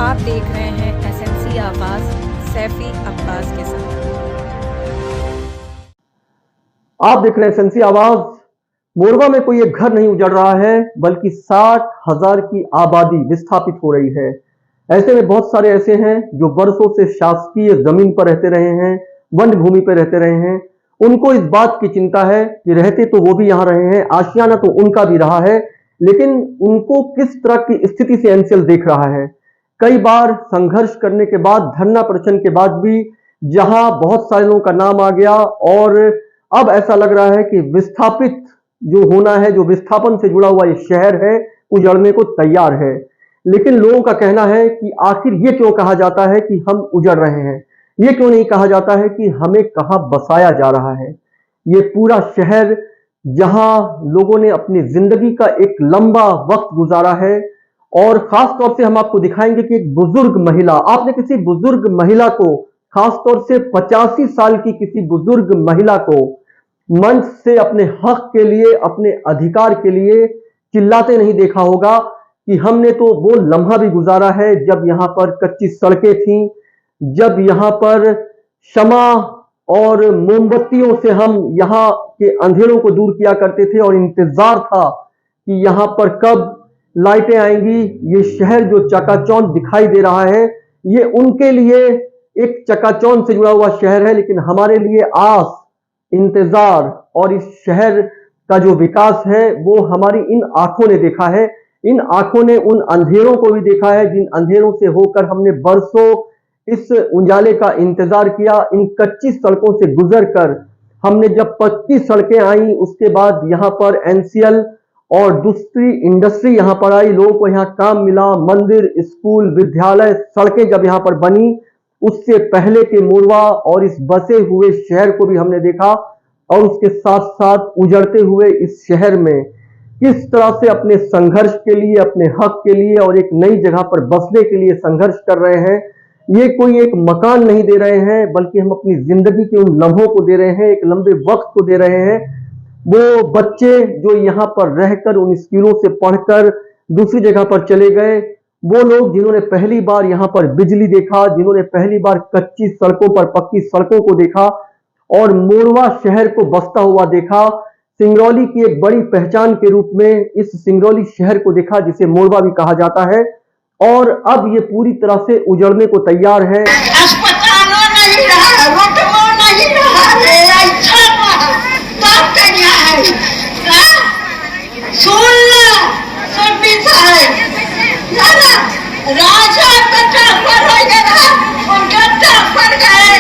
आप देख रहे हैं एसएमसी आवाज सैफी अब्बास के साथ। आप देख रहे हैं एसएमसी आवाज। मोरवा में कोई एक घर नहीं उजड़ रहा है, बल्कि 60,000 की आबादी विस्थापित हो रही है। ऐसे में बहुत सारे ऐसे हैं जो बरसों से शासकीय जमीन पर रहते रहे हैं, वन भूमि पर रहते रहे हैं। उनको इस बात की चिंता है कि रहते तो वो भी यहाँ रहे हैं, आशियाना तो उनका भी रहा है, लेकिन उनको किस तरह की स्थिति से एनसीएल देख रहा है। कई बार संघर्ष करने के बाद, धरना प्रदर्शन के बाद भी जहां बहुत सारे लोगों का नाम आ गया और अब ऐसा लग रहा है कि विस्थापित जो होना है, जो विस्थापन से जुड़ा हुआ ये शहर है, उजड़ने को तैयार है। लेकिन लोगों का कहना है कि आखिर ये क्यों कहा जाता है कि हम उजड़ रहे हैं, ये क्यों नहीं कहा जाता है कि हमें कहां बसाया जा रहा है। ये पूरा शहर जहां लोगों ने अपनी जिंदगी का एक लंबा वक्त गुजारा है, और खास तौर से हम आपको दिखाएंगे कि एक बुजुर्ग महिला, आपने किसी बुजुर्ग महिला को, खास तौर से 85 साल की किसी बुजुर्ग महिला को मंच से अपने हक के लिए, अपने अधिकार के लिए चिल्लाते नहीं देखा होगा कि हमने तो वो लम्हा भी गुजारा है जब यहां पर कच्ची सड़कें थीं, जब यहां पर शमा और मोमबत्तियों से हम यहां के अंधेरों को दूर किया करते थे और इंतजार था कि यहां पर कब लाइटें आएंगी। ये शहर जो चकाचौंध दिखाई दे रहा है, ये उनके लिए एक चकाचौंध से जुड़ा हुआ शहर है, लेकिन हमारे लिए आस, इंतजार और इस शहर का जो विकास है वो हमारी इन आंखों ने देखा है। इन आंखों ने उन अंधेरों को भी देखा है जिन अंधेरों से होकर हमने बरसों इस उजाले का इंतजार किया। इन कच्ची सड़कों से गुजरकर हमने जब पक्की सड़कें आई, उसके बाद यहाँ पर एनसीएल और दूसरी इंडस्ट्री यहाँ पर आई, लोगों को यहाँ काम मिला, मंदिर, स्कूल, विद्यालय, सड़कें जब यहाँ पर बनी, उससे पहले के मोरवा और इस बसे हुए शहर को भी हमने देखा। और उसके साथ साथ उजड़ते हुए इस शहर में किस तरह से अपने संघर्ष के लिए, अपने हक के लिए और एक नई जगह पर बसने के लिए संघर्ष कर रहे हैं। ये कोई एक मकान नहीं दे रहे हैं, बल्कि हम अपनी जिंदगी के उन लम्हों को दे रहे हैं, एक लंबे वक्त को दे रहे हैं। वो बच्चे जो यहाँ पर रहकर उन स्कूलों से पढ़कर दूसरी जगह पर चले गए, वो लोग जिन्होंने पहली बार यहाँ पर बिजली देखा, जिन्होंने पहली बार कच्ची सड़कों पर पक्की सड़कों को देखा और मोरवा शहर को बसता हुआ देखा, सिंगरौली की एक बड़ी पहचान के रूप में इस सिंगरौली शहर को देखा जिसे मोरवा भी कहा जाता है, और अब ये पूरी तरह से उजड़ने को तैयार है। अस्पतालों नहीं रहा, रोडों नहीं रहा, अच्छा क्या है? सुन लो, राजा ट्रांसफर हो गया, उनका ट्रांसफर गए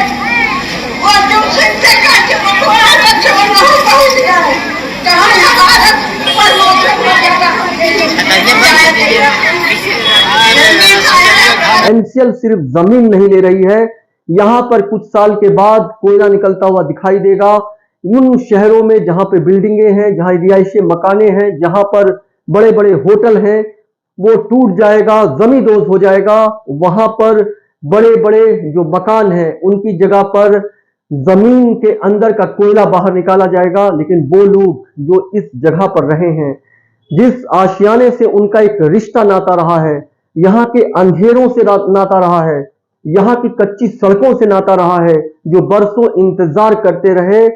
और दूसरे जगह के बटवारा में छोड़ना पड़ गया है। कहाँ हमारा प्रमोशन वगैरह एनसीएल सिर्फ जमीन नहीं ले रही है, यहां पर कुछ साल के बाद कोयला निकलता हुआ दिखाई देगा। उन शहरों में जहां पे बिल्डिंगें हैं, जहां रिहायशी मकाने हैं, जहां पर बड़े बड़े होटल हैं, वो टूट जाएगा, जमींदोज हो जाएगा। वहां पर बड़े बड़े जो मकान हैं उनकी जगह पर जमीन के अंदर का कोयला बाहर निकाला जाएगा। लेकिन वो लोग जो इस जगह पर रहे हैं, जिस आशियाने से उनका एक रिश्ता नाता रहा है, यहाँ के अंधेरों से नाता रहा है, यहाँ की कच्ची सड़कों से नाता रहा है, जो बरसों इंतजार करते रहे,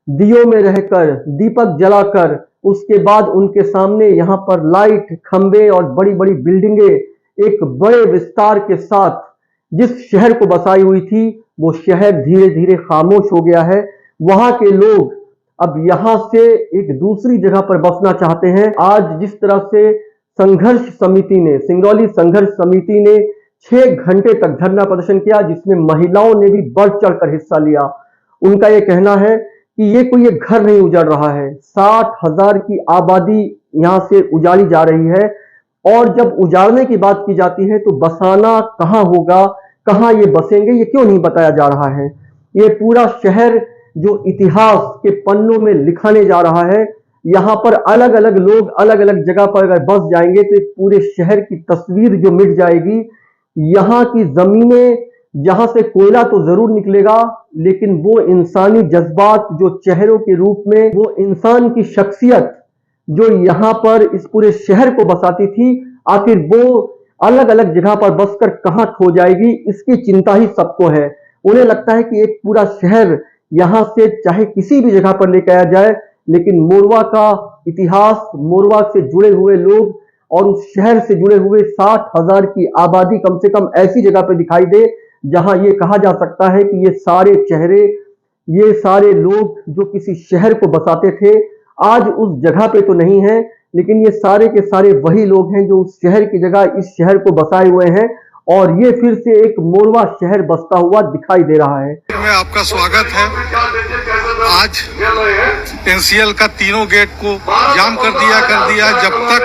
दियों में रहकर, दीपक जलाकर, उसके बाद उनके सामने यहाँ पर लाइट, खंबे और बड़ी बड़ी बिल्डिंगें एक बड़े विस्तार के साथ जिस शहर को बसाई हुई थी, वो शहर धीरे धीरे खामोश हो गया है। वहां के लोग अब यहां से एक दूसरी जगह पर बसना चाहते हैं। आज जिस तरह से संघर्ष समिति ने, सिंगरौली संघर्ष समिति ने 6 घंटे तक धरना प्रदर्शन किया, जिसमें महिलाओं ने भी बढ़ चढ़कर हिस्सा लिया। उनका यह कहना है कि ये कोई एक घर नहीं उजाड़ रहा है, 60,000 की आबादी यहां से उजाड़ी जा रही है, और जब उजाड़ने की बात की जाती है तो बसाना कहां होगा, कहां ये बसेंगे, ये क्यों नहीं बताया जा रहा है। ये पूरा शहर जो इतिहास के पन्नों में लिखाने जा रहा है, यहाँ पर अलग अलग लोग अलग अलग जगह पर अगर बस जाएंगे तो एक पूरे शहर की तस्वीर जो मिट जाएगी। यहाँ की जमीनें, जहां से कोयला तो जरूर निकलेगा, लेकिन वो इंसानी जज्बात जो चेहरों के रूप में, वो इंसान की शख्सियत जो यहाँ पर इस पूरे शहर को बसाती थी, आखिर वो अलग अलग जगह पर बसकर कहां खो जाएगी, इसकी चिंता ही सबको है। उन्हें लगता है कि एक पूरा शहर यहां से चाहे किसी भी जगह पर लेकर आया जाए, लेकिन मोरवा का इतिहास, मोरवा से जुड़े हुए लोग और उस शहर से जुड़े हुए 60,000 की आबादी कम से कम ऐसी जगह पर दिखाई दे जहां ये कहा जा सकता है कि ये सारे चेहरे, ये सारे लोग जो किसी शहर को बसाते थे, आज उस जगह पे तो नहीं है, लेकिन ये सारे के सारे वही लोग हैं जो उस शहर की जगह इस शहर को बसाए हुए हैं और ये फिर से एक मोरवा शहर बसता हुआ दिखाई दे रहा है। में आपका स्वागत है। आज एनसीएल का तीनों गेट को जाम कर दिया जब तक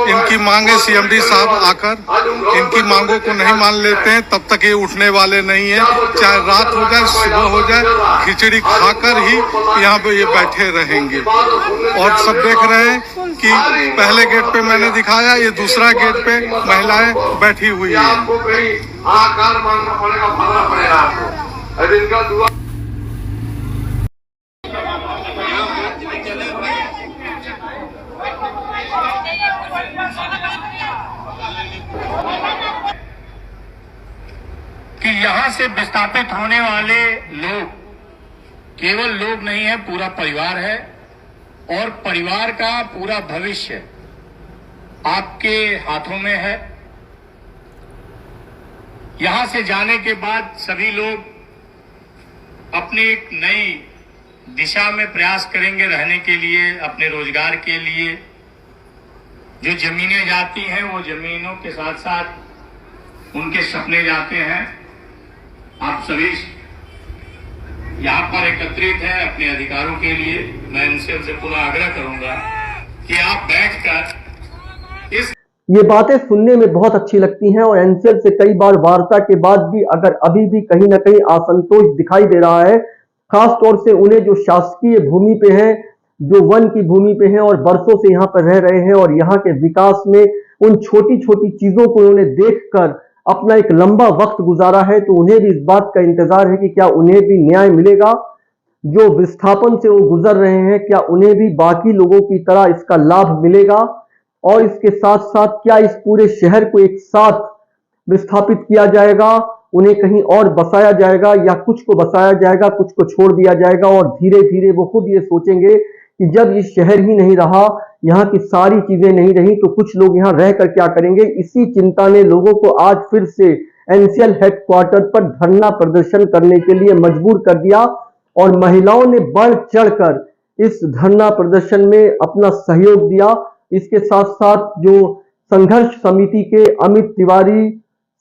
इनकी मांगे सीएमडी साहब आकर इनकी मांगों को नहीं मान लेते हैं तब तक ये उठने वाले नहीं है। चाहे रात हो जाए सुबह हो जाए, खिचड़ी खाकर ही यहाँ पे ये बैठे रहेंगे। और सब देख रहे हैं कि पहले गेट पे मैंने दिखाया, ये दूसरा गेट पे महिलाएं बैठी हुई है। आकार मांगना पड़ेगा, भरना पड़ेगा आपको। अब इनका दुआ कि यहाँ से विस्थापित होने वाले लोग केवल लोग नहीं है, पूरा परिवार है और परिवार का पूरा भविष्य आपके हाथों में है। यहां से जाने के बाद सभी लोग अपनी एक नई दिशा में प्रयास करेंगे रहने के लिए, अपने रोजगार के लिए। जो जमीनें जाती हैं वो जमीनों के साथ साथ उनके सपने जाते हैं। आप सभी यहाँ पर एकत्रित हैं अपने अधिकारों के लिए। मैं इनसे पुनः आग्रह करूंगा कि आप बैठकर इस ये बातें सुनने में बहुत अच्छी लगती हैं और एनसीएल से कई बार वार्ता के बाद भी अगर अभी भी कहीं ना कहीं असंतोष दिखाई दे रहा है, खास तौर से उन्हें जो शासकीय भूमि पे हैं, जो वन की भूमि पे हैं और बरसों से यहाँ पर रह रहे हैं और यहाँ के विकास में उन छोटी छोटी चीजों को उन्होंने देखकर अपना एक लंबा वक्त गुजारा है, तो उन्हें भी इस बात का इंतजार है कि क्या उन्हें भी न्याय मिलेगा। जो विस्थापन से वो गुजर रहे हैं, क्या उन्हें भी बाकी लोगों की तरह इसका लाभ मिलेगा, और इसके साथ साथ क्या इस पूरे शहर को एक साथ विस्थापित किया जाएगा, उन्हें कहीं और बसाया जाएगा या कुछ को बसाया जाएगा, कुछ को छोड़ दिया जाएगा। और धीरे धीरे वो खुद ये सोचेंगे कि जब ये शहर ही नहीं रहा, यहाँ की सारी चीजें नहीं रही, तो कुछ लोग यहाँ रहकर क्या करेंगे। इसी चिंता ने लोगों को आज फिर से एनसीएल हेडक्वार्टर पर धरना प्रदर्शन करने के लिए मजबूर कर दिया और महिलाओं ने बढ़ चढ़कर इस धरना प्रदर्शन में अपना सहयोग दिया। इसके साथ साथ जो संघर्ष समिति के अमित तिवारी,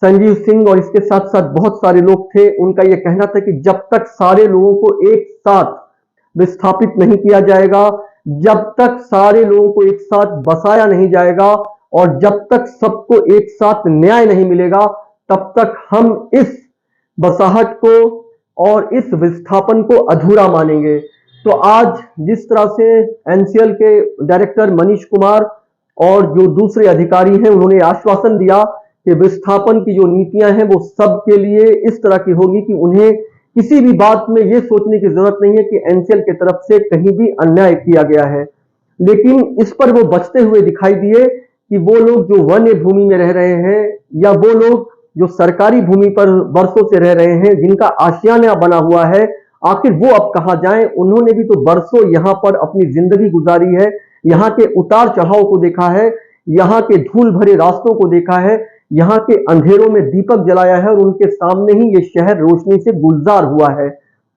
संजीव सिंह और इसके साथ साथ बहुत सारे लोग थे, उनका यह कहना था कि जब तक सारे लोगों को एक साथ विस्थापित नहीं किया जाएगा, जब तक सारे लोगों को एक साथ बसाया नहीं जाएगा और जब तक सबको एक साथ न्याय नहीं मिलेगा, तब तक हम इस बसाहट को और इस विस्थापन को अधूरा मानेंगे। तो आज जिस तरह से एनसीएल के डायरेक्टर मनीष कुमार और जो दूसरे अधिकारी हैं, उन्होंने आश्वासन दिया कि विस्थापन की जो नीतियां हैं वो सबके लिए इस तरह की होगी कि उन्हें किसी भी बात में ये सोचने की जरूरत नहीं है कि एनसीएल की तरफ से कहीं भी अन्याय किया गया है। लेकिन इस पर वो बचते हुए दिखाई दिए कि वो लोग जो वन्य भूमि में रह रहे हैं या वो लोग जो सरकारी भूमि पर बरसों से रह रहे हैं, जिनका आशियाना बना हुआ है, आखिर वो अब कहां जाएं। उन्होंने भी तो बरसों यहां पर अपनी जिंदगी गुजारी है, यहाँ के उतार चढ़ाव को देखा है, यहाँ के धूल भरे रास्तों को देखा है, यहाँ के अंधेरों में दीपक जलाया है और उनके सामने ही ये शहर रोशनी से गुलजार हुआ है।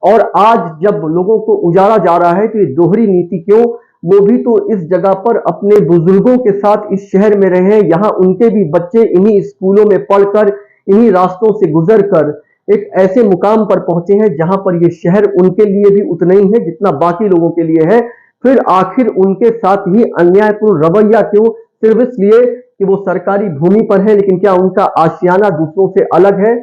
और आज जब लोगों को उजाड़ा जा रहा है तो ये दोहरी नीति क्यों? वो भी तो इस जगह पर अपने बुजुर्गों के साथ इस शहर में रहे हैं, यहाँ उनके भी बच्चे इन्हीं स्कूलों में पढ़कर, इन्हीं रास्तों से गुजर कर एक ऐसे मुकाम पर पहुंचे हैं जहां पर ये शहर उनके लिए भी उतना ही है जितना बाकी लोगों के लिए है। फिर आखिर उनके साथ ही अन्यायपूर्ण रवैया क्यों? सिर्फ इसलिए कि वो सरकारी भूमि पर है, लेकिन क्या उनका आशियाना दूसरों से अलग है?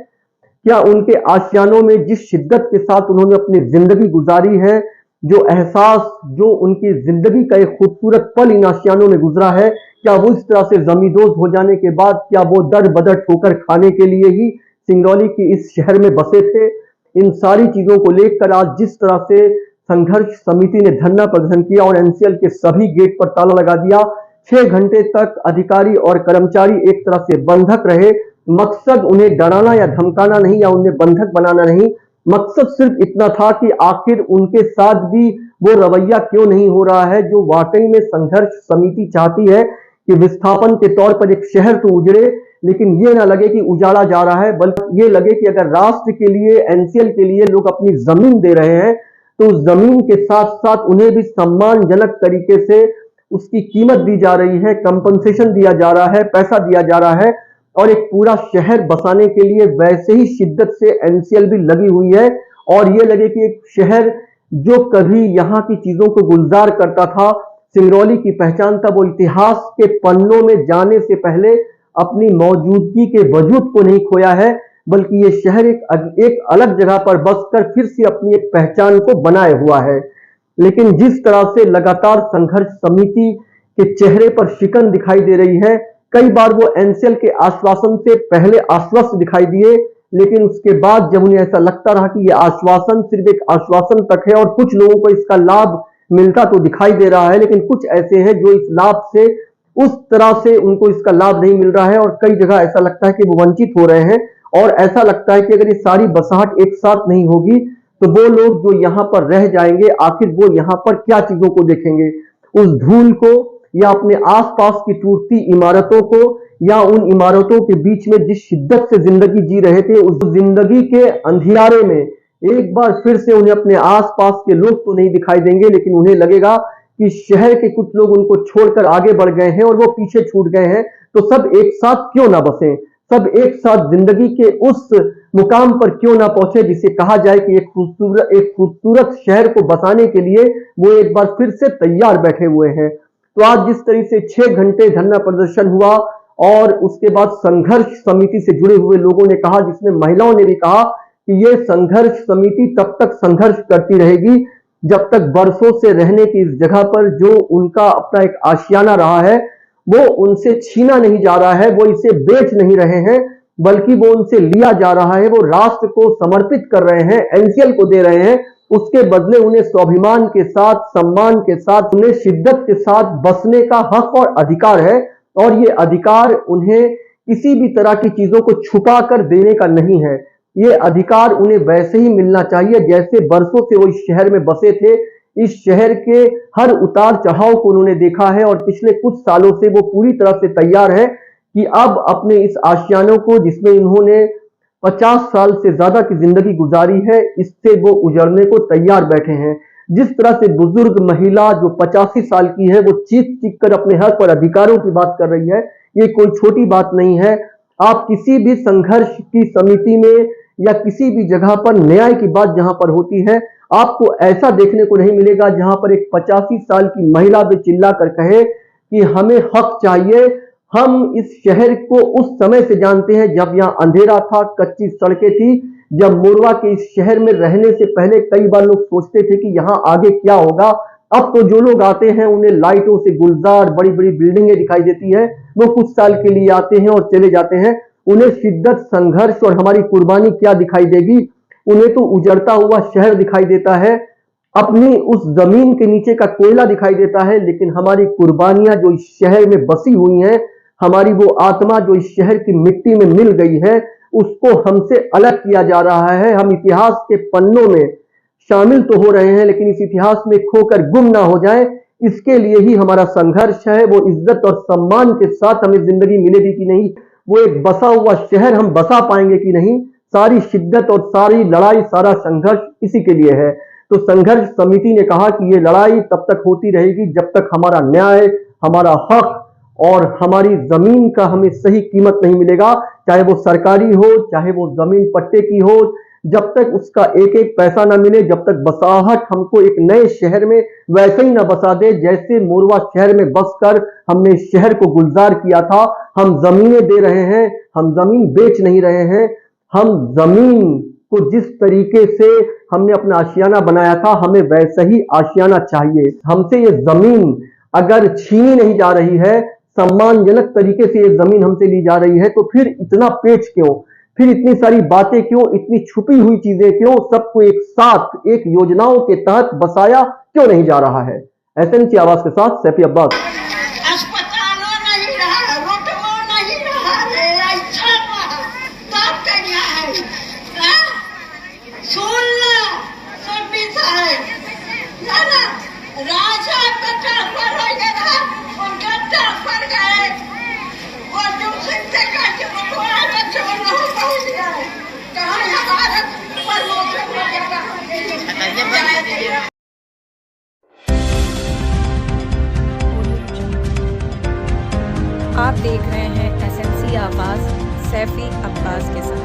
क्या उनके आशियानों में जिस शिद्दत के साथ उन्होंने अपनी जिंदगी गुजारी है, जो एहसास, जो उनकी जिंदगी का एक खूबसूरत पल इन आशियानों में गुजरा है, क्या वो इस तरह से जमींदोज हो जाने के बाद क्या वो दर बदर ठोकर खाने के लिए ही सिंगरौली की इस शहर में बसे थे? इन सारी चीजों को लेकर आज जिस तरह से संघर्ष समिति ने धरना प्रदर्शन किया और एनसीएल के सभी गेट पर ताला लगा दिया, 6 घंटे तक अधिकारी और कर्मचारी एक तरह से बंधक रहे। मकसद उन्हें डराना या धमकाना नहीं या उन्हें बंधक बनाना नहीं, मकसद सिर्फ इतना था कि आखिर उनके साथ भी वो रवैया क्यों नहीं हो रहा है जो वाकई में संघर्ष समिति चाहती है कि विस्थापन के तौर पर एक शहर तो उजड़े, लेकिन ये ना लगे कि उजाड़ा जा रहा है, बल्कि ये लगे कि अगर राष्ट्र के लिए, एनसीएल के लिए लोग अपनी जमीन दे रहे हैं तो उस जमीन के साथ साथ उन्हें भी सम्मानजनक तरीके से उसकी कीमत दी जा रही है, कंपनसेशन दिया जा रहा है, पैसा दिया जा रहा है और एक पूरा शहर बसाने के लिए वैसे ही शिद्दत से एनसीएल भी लगी हुई है। और ये लगे कि एक शहर जो कभी यहाँ की चीजों को गुलजार करता था, सिंगरौली की पहचान था, वो इतिहास के पन्नों में जाने से पहले अपनी मौजूदगी के वजूद को नहीं खोया है, बल्कि ये शहर एक अलग जगह पर बसकर फिर से अपनी एक पहचान को बनाए हुआ है। लेकिन जिस तरह से लगातार संघर्ष समिति के चेहरे पर शिकन दिखाई दे रही है, कई बार वो एनसीएल के आश्वासन से पहले आश्वस्त दिखाई दिए, लेकिन उसके बाद जब उन्हें ऐसा लगता रहा कि ये आश्वासन सिर्फ एक आश्वासन तक है और कुछ लोगों को इसका लाभ मिलता तो दिखाई दे रहा है, लेकिन कुछ ऐसे हैं जो इस लाभ से उस तरह से उनको इसका लाभ नहीं मिल रहा है और कई जगह ऐसा लगता है कि वो वंचित हो रहे हैं। और ऐसा लगता है कि अगर ये सारी बसाहट एक साथ नहीं होगी तो वो लोग जो यहाँ पर रह जाएंगे, आखिर वो यहाँ पर क्या चीजों को देखेंगे, उस धूल को या अपने आसपास की टूटती इमारतों को या उन इमारतों के बीच में जिस शिद्दत से जिंदगी जी रहे थे, उस जिंदगी के अंधियारे में एक बार फिर से उन्हें अपने आसपास के लोग तो नहीं दिखाई देंगे, लेकिन उन्हें लगेगा कि शहर के कुछ लोग उनको छोड़कर आगे बढ़ गए हैं और वो पीछे छूट गए हैं, तो सब एक साथ क्यों ना बसें, सब एक साथ जिंदगी के उस मुकाम पर क्यों ना पहुंचे जिसे कहा जाए कि एक खूबसूरत शहर को बसाने के लिए वो एक बार फिर से तैयार बैठे हुए हैं। तो आज जिस तरीके से 6 घंटे धरना प्रदर्शन हुआ और उसके बाद संघर्ष समिति से जुड़े हुए लोगों ने कहा, जिसमें महिलाओं ने भी कहा कि ये संघर्ष समिति तब तक संघर्ष करती रहेगी जब तक बरसों से रहने की इस जगह पर जो उनका अपना एक आशियाना रहा है वो उनसे छीना नहीं जा रहा है, वो इसे बेच नहीं रहे हैं, बल्कि वो उनसे लिया जा रहा है, वो राष्ट्र को समर्पित कर रहे हैं, एनसीएल को दे रहे हैं। उसके बदले उन्हें स्वाभिमान के साथ, सम्मान के साथ, उन्हें शिद्दत के साथ बसने का हक और अधिकार है और ये अधिकार उन्हें किसी भी तरह की चीजों को छुपा कर देने का नहीं है। ये अधिकार उन्हें वैसे ही मिलना चाहिए जैसे बरसों से वो इस शहर में बसे थे। इस शहर के हर उतार चढ़ाव को उन्होंने देखा है और पिछले कुछ सालों से वो पूरी तरह से तैयार है कि अब अपने इस आशियानों को, जिसमें इन्होंने 50 साल से ज्यादा की जिंदगी गुजारी है, इससे वो उजड़ने को तैयार बैठे हैं। जिस तरह से बुजुर्ग महिला जो 85 साल की है वो चीख चीख कर अपने हक और अधिकारों की बात कर रही है, ये कोई छोटी बात नहीं है। आप किसी भी संघर्ष की समिति में या किसी भी जगह पर न्याय की बात जहां पर होती है, आपको ऐसा देखने को नहीं मिलेगा जहां पर एक 85 साल की महिला भी चिल्ला कर कहे कि हमें हक चाहिए। हम इस शहर को उस समय से जानते हैं जब यहाँ अंधेरा था, कच्ची सड़कें थी, जब मोरवा के इस शहर में रहने से पहले कई बार लोग सोचते थे कि यहाँ आगे क्या होगा। अब तो जो लोग आते हैं उन्हें लाइटों से गुलजार बड़ी बड़ी बिल्डिंगें दिखाई देती है, वो कुछ साल के लिए आते हैं और चले जाते हैं। उन्हें शिद्दत, संघर्ष और हमारी कुर्बानी क्या दिखाई देगी? उन्हें तो उजड़ता हुआ शहर दिखाई देता है, अपनी उस जमीन के नीचे का कोयला दिखाई देता है, लेकिन हमारी कुर्बानियां जो इस शहर में बसी हुई हैं, हमारी वो आत्मा जो इस शहर की मिट्टी में मिल गई है, उसको हमसे अलग किया जा रहा है। हम इतिहास के पन्नों में शामिल तो हो रहे हैं, लेकिन इस इतिहास में खोकर गुम ना हो जाए, इसके लिए ही हमारा संघर्ष है। वो इज्जत और सम्मान के साथ हमें जिंदगी मिलेगी कि नहीं, वो एक बसा हुआ शहर हम बसा पाएंगे कि नहीं, सारी शिद्दत और सारी लड़ाई, सारा संघर्ष इसी के लिए है। तो संघर्ष समिति ने कहा कि ये लड़ाई तब तक होती रहेगी जब तक हमारा न्याय, हमारा हक और हमारी जमीन का हमें सही कीमत नहीं मिलेगा, चाहे वो सरकारी हो, चाहे वो जमीन पट्टे की हो, जब तक उसका एक एक पैसा ना मिले, जब तक बसाहट हमको एक नए शहर में वैसे ही ना बसा दे जैसे मोरवा शहर में बसकर हमने इस शहर को गुलजार किया था। हम जमीनें दे रहे हैं, हम जमीन बेच नहीं रहे हैं। हम जमीन को जिस तरीके से हमने अपना आशियाना बनाया था, हमें वैसा ही आशियाना चाहिए। हमसे ये जमीन अगर छीनी नहीं जा रही है, सम्मानजनक तरीके से ये जमीन हमसे ली जा रही है, तो फिर इतना पेच क्यों, फिर इतनी सारी बातें क्यों, इतनी छुपी हुई चीजें क्यों, सबको एक साथ एक योजनाओं के तहत बसाया क्यों नहीं जा रहा है? एसएनसी आवाज के साथ सैफी अब्बास। अस्पताल सैफी अब्बास के साथ।